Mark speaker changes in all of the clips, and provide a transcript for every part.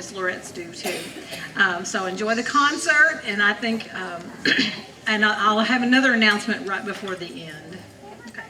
Speaker 1: Miss Loretz do too. So enjoy the concert, and I think, and I'll have another announcement right before the end. Okay.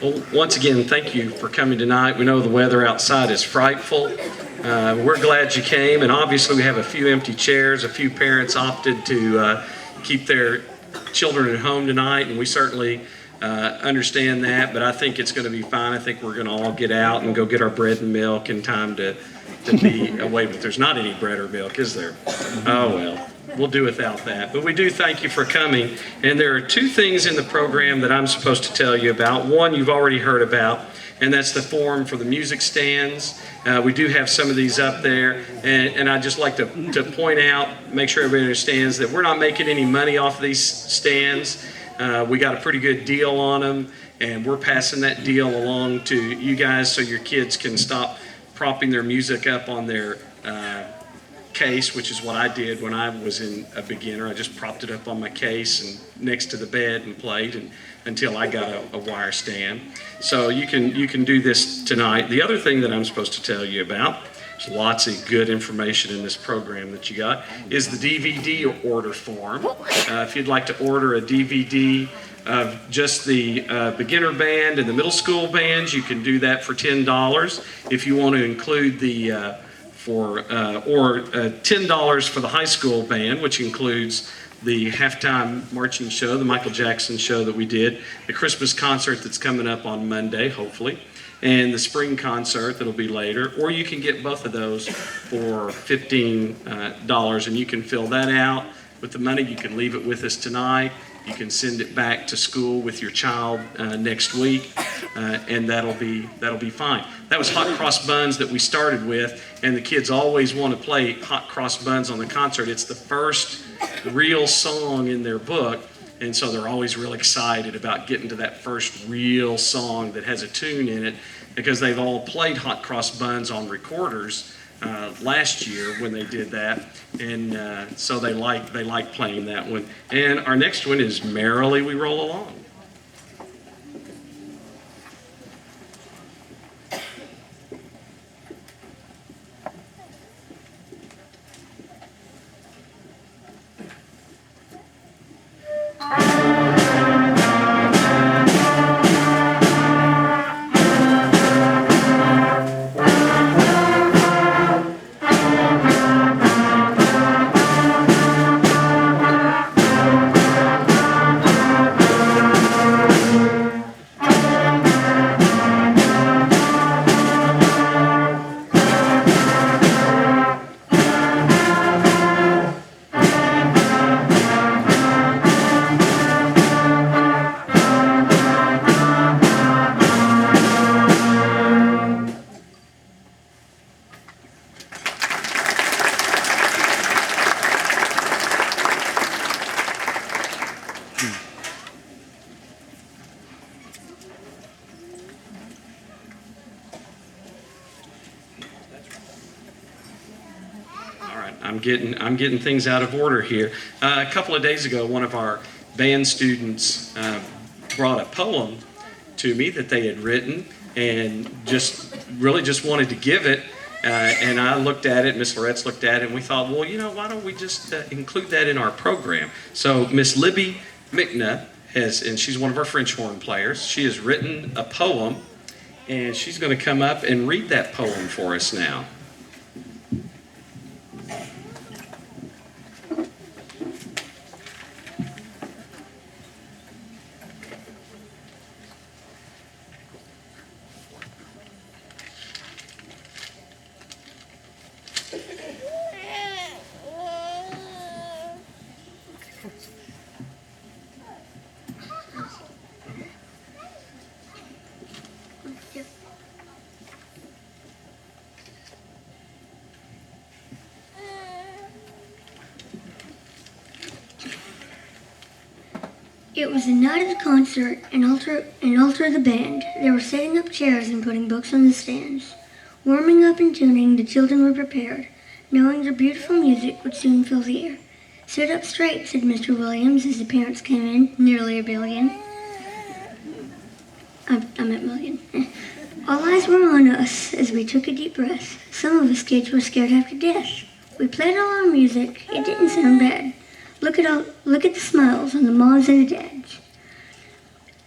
Speaker 2: Well, once again, thank you for coming tonight. We know the weather outside is frightful. We're glad you came, and obviously we have a few empty chairs. A few parents opted to keep their children at home tonight, and we certainly understand that, but I think it's going to be fine. I think we're going to all get out and go get our bread and milk in time to be away. But there's not any bread or milk, is there? Oh, well. We'll do without that. But we do thank you for coming. And there are two things in the program that I'm supposed to tell you about. One you've already heard about, and that's the form for the music stands. We do have some of these up there. And I'd just like to point out, make sure everybody understands that we're not making any money off of these stands. We got a pretty good deal on them, and we're passing that deal along to you guys so your kids can stop propping their music up on their case, which is what I did when I was a beginner. I just propped it up on my case and next to the bed and played until I got a wire stand. So you can do this tonight. The other thing that I'm supposed to tell you about, there's lots of good information in this program that you got, is the DVD order form. If you'd like to order a DVD of just the beginner band and the middle school bands, you can do that for $10. If you want to include the $10 for the high school band, which includes the halftime marching show, the Michael Jackson show that we did, the Christmas concert that's coming up on Monday, hopefully, and the spring concert that'll be later. Or you can get both of those for $15, and you can fill that out with the money. You can leave it with us tonight. You can send it back to school with your child next week, and that'll be fine. That was Hot Cross Buns that we started with, and the kids always want to play Hot Cross Buns on the concert. It's the first real song in their book, and so they're always real excited about getting to that first real song that has a tune in it, because they've all played Hot Cross Buns on recorders last year when they did that, and so they like playing that one. And our next one is Merrily We Roll Along. I'm getting things out of order here. A couple of days ago, one of our band students brought a poem to me that they had written, and just wanted to give it. And I looked at it, Miss Loretz looked at it, and we thought, well, why don't we just include that in our program? So Miss Libby McNutt and she's one of our French horn players, she has written a poem, and she's going to come up and read that poem for us now.
Speaker 3: It was the night of the concert and altar of the band. They were setting up chairs and putting books on the stands. Warming up and tuning, the children were prepared, knowing their beautiful music would soon fill the air. "Sit up straight," said Mr. Williams as the parents came in, nearly a billion. I meant million. All eyes were on us as we took a deep breath. Some of us kids were scared half to death. We played all our music. It didn't sound bad. Look at the smiles on the moms and the dads.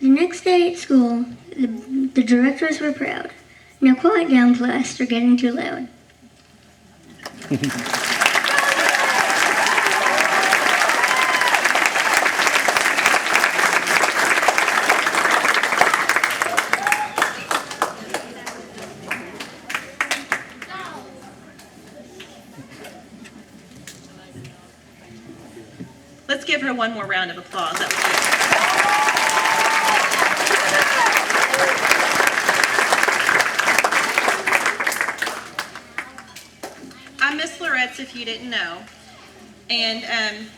Speaker 3: The next day at school, the directors were proud. "Now quiet down, class. They're getting too loud."
Speaker 4: Let's give her one more round of applause. I'm Miss Loretz, if you didn't know. And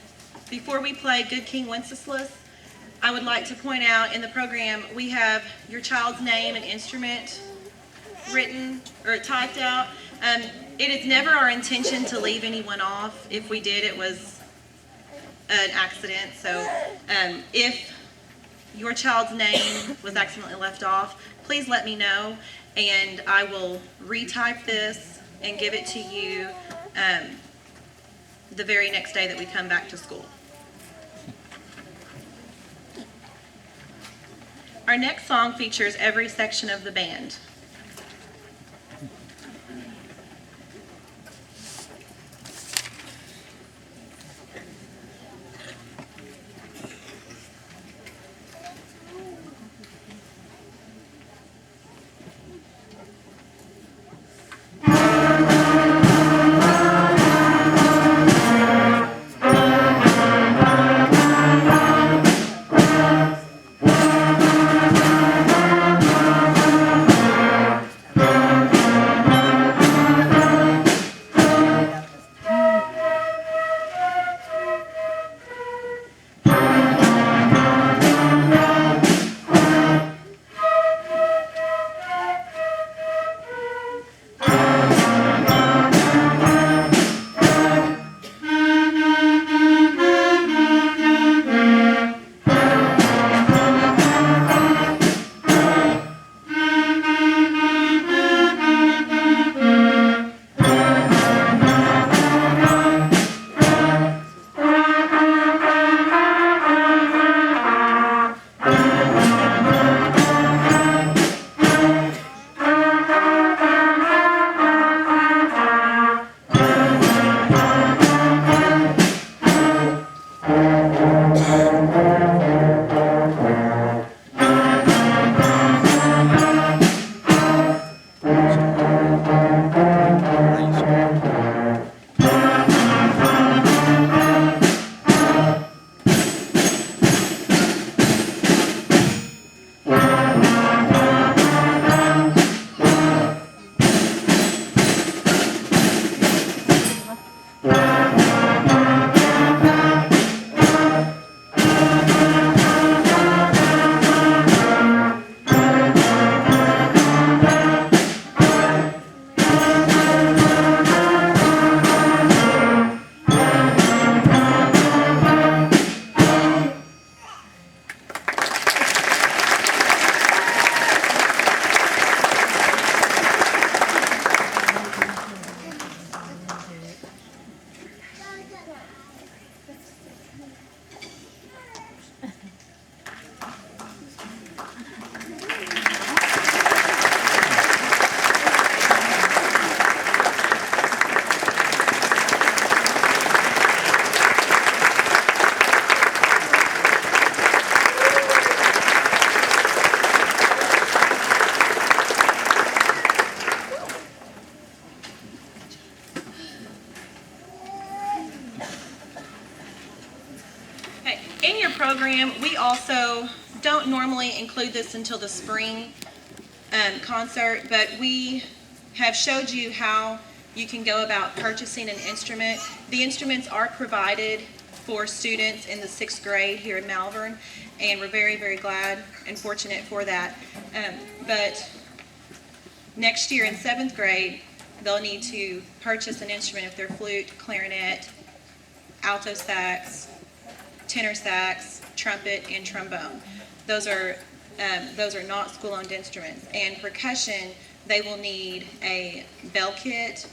Speaker 4: before we play Good King Wenceslas, I would like to point out in the program we have your child's name and instrument written or typed out. It is never our intention to leave anyone off. If we did, it was an accident. So if your child's name was accidentally left off, please let me know and I will retype this and give it to you the very next day that we come back to school. Our next song features every section of the band. In your program, we also don't normally include this until the spring concert, but we have showed you how you can go about purchasing an instrument. The instruments are provided for students in the 6th grade here in Malvern, and we're very, very glad and fortunate for that. But next year in 7th grade, they'll need to purchase an instrument if they're flute, clarinet, alto sax, tenor sax, trumpet, and trombone. Those are not school-owned instruments. And percussion, they will need a bell kit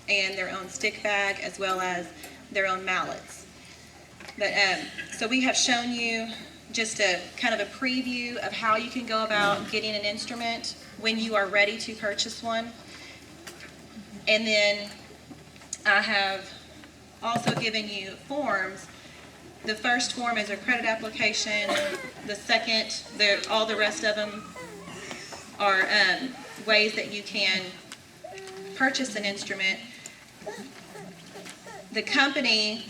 Speaker 4: and their own stick bag, as well as their own mallets. But so we have shown you just a kind of a preview of how you can go about getting an instrument when you are ready to purchase one. And then I have also given you forms. The first form is a credit application. The second, all the rest of them are ways that you can purchase an instrument. The company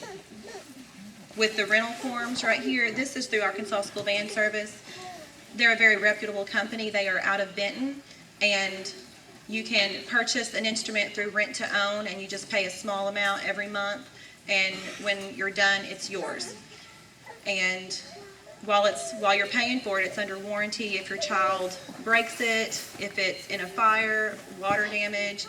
Speaker 4: with the rental forms right here, this is through Arkansas School Band Service. They're a very reputable company. They are out of Benton, and you can purchase an instrument through rent to own, and you just pay a small amount every month, and when you're done, it's yours. And while you're paying for it, it's under warranty. If your child breaks it, if it's in a fire, water damage,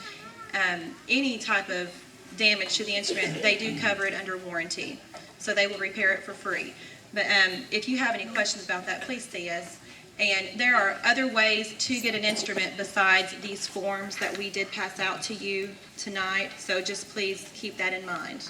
Speaker 4: any type of damage to the instrument, they do cover it under warranty. So they will repair it for free. But if you have any questions about that, please see us. And there are other ways to get an instrument besides these forms that we did pass out to you tonight. So just please keep that in mind.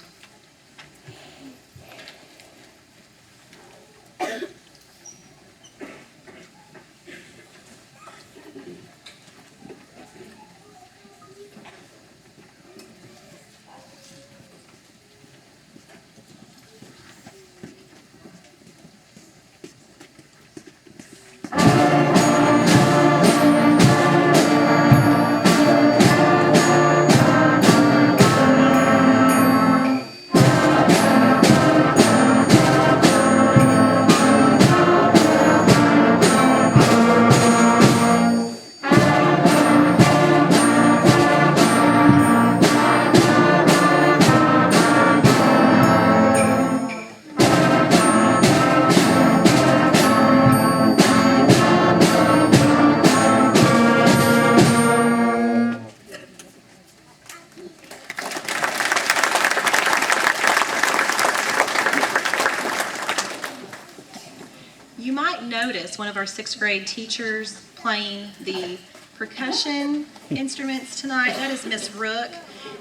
Speaker 4: You might notice one of our 6th grade teachers playing the percussion instruments tonight. That is Miss Rook,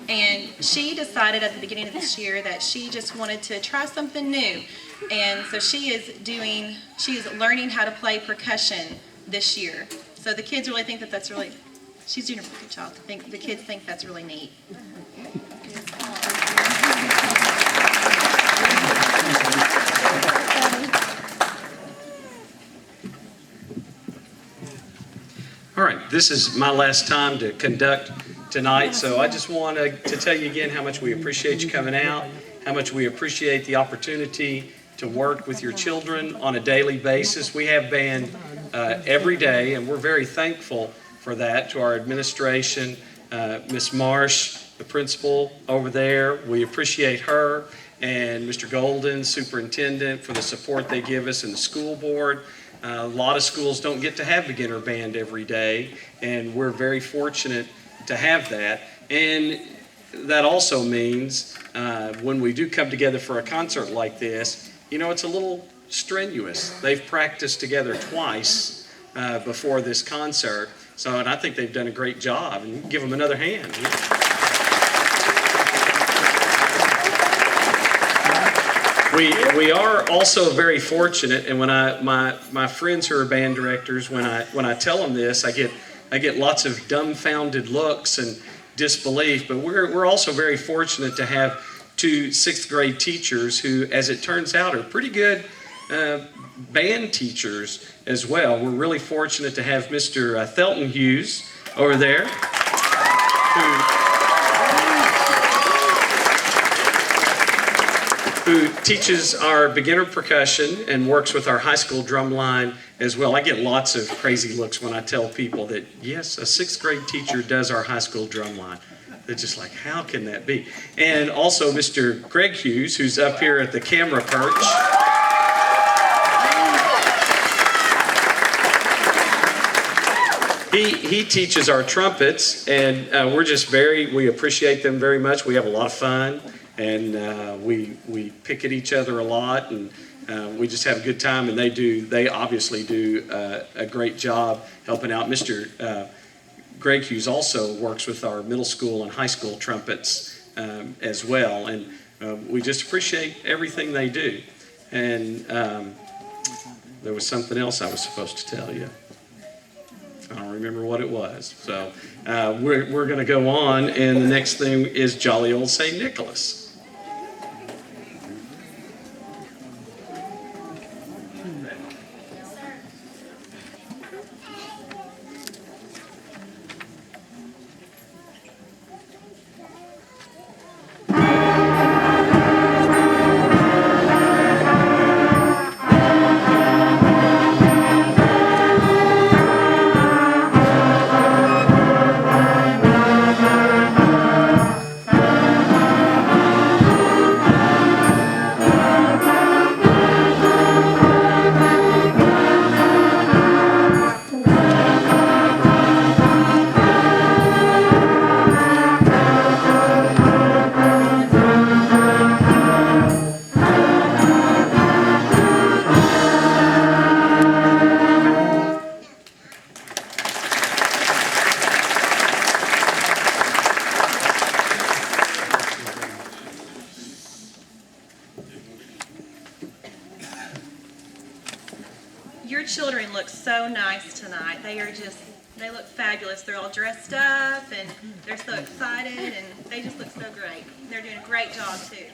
Speaker 4: and she decided at the beginning of this year that she just wanted to try something new, and so she is learning how to play percussion this year. So the kids really think that that's really, she's doing a pretty good job. The kids think that's really neat.
Speaker 2: All right, this is my last time to conduct tonight, so I just want to tell you again how much we appreciate you coming out, how much we appreciate the opportunity to work with your children on a daily basis. We have band every day, and we're very thankful for that. To our administration, Miss Marsh, the principal over there, we appreciate her, and Mr. Golden, superintendent, for the support they give us, and the school board. A lot of schools don't get to have beginner band every day, and we're very fortunate to have that. And that also means when we do come together for a concert like this, you know, it's a little strenuous. They've practiced together twice before this concert, and I think they've done a great job, and give them another hand. We are also very fortunate, and when my friends who are band directors, when I tell them this, I get lots of dumbfounded looks and disbelief. But we're also very fortunate to have 2 6th grade teachers who, as it turns out, are pretty good band teachers as well. We're really fortunate to have Mr. Thelton Hughes over there, who teaches our beginner percussion and works with our high school drum line as well. I get lots of crazy looks when I tell people that, yes, a 6th grade teacher does our high school drum line. It's just like, how can that be? And also Mr. Greg Hughes, who's up here at the camera perch. He teaches our trumpets, and we appreciate them very much. We have a lot of fun, and we pick at each other a lot, and we just have a good time. And they obviously do a great job helping out. Mr. Greg Hughes also works with our middle school and high school trumpets as well, and we just appreciate everything they do. And there was something else I was supposed to tell you. I don't remember what it was. So we're going to go on, and the next thing is Jolly Old St. Nicholas.
Speaker 4: Your children look so nice tonight. They look fabulous. They're all dressed up and they're so excited and they just look so great. They're doing a great job too.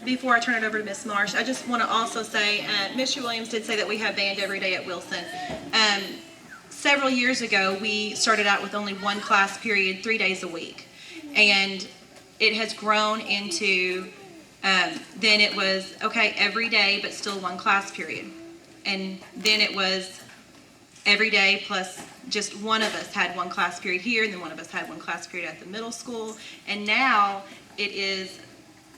Speaker 4: Before I turn it over to Miss Marsh, I just want to also say, Mr. Williams did say that we have band every day at Wilson. Several years ago, we started out with only one class period, 3 days a week. And it has grown into, then it was, okay, every day, but still one class period. And then it was every day plus just one of us had one class period here, and then one of us had one class period at the middle school. And now it is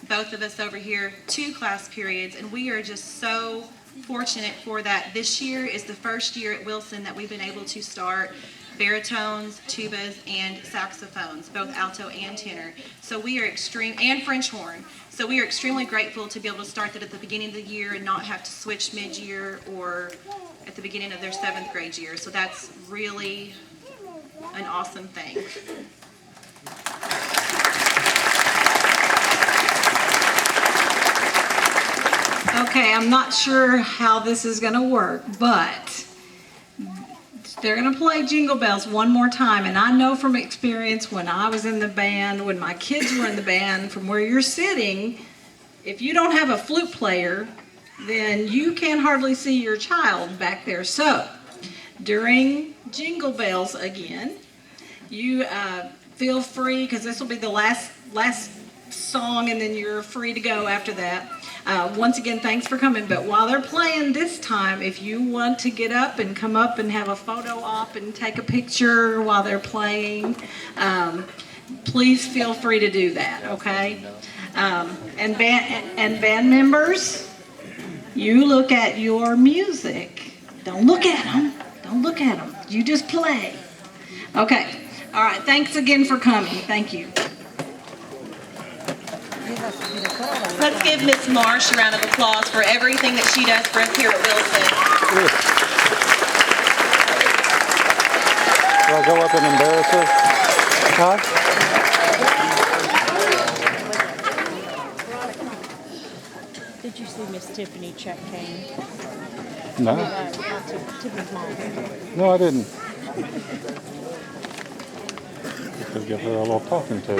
Speaker 4: both of us over here 2 class periods, and we are just so fortunate for that. This year is the first year at Wilson that we've been able to start baritones, tubas, and saxophones, both alto and tenor. So we are and French horn. So we are extremely grateful to be able to start that at the beginning of the year and not have to switch mid-year or at the beginning of their 7th grade year. So that's really an awesome thing.
Speaker 1: Okay, I'm not sure how this is going to work, but They're going to play Jingle Bells one more time, and I know from experience when I was in the band, when my kids were in the band, from where you're sitting, if you don't have a flute player, then you can hardly see your child back there. So, during Jingle Bells again, you feel free, because this will be the last song, and then you're free to go after that. Once again, thanks for coming. But while they're playing this time, if you want to get up and come up and have a photo op and take a picture while they're playing, please feel free to do that, okay? And band members, you look at your music. Don't look at them. Don't look at them. You just play. Okay. All right. Thanks again for coming. Thank you.
Speaker 4: Let's give Miss Marsh a round of applause for everything that she does for us here at Wilson.
Speaker 5: Do I go up and embarrass her? Huh?
Speaker 6: Did you see Miss Tiffany check came?
Speaker 5: No.
Speaker 6: Tiffany's mom.
Speaker 5: No, I didn't. Could give her a little talking to.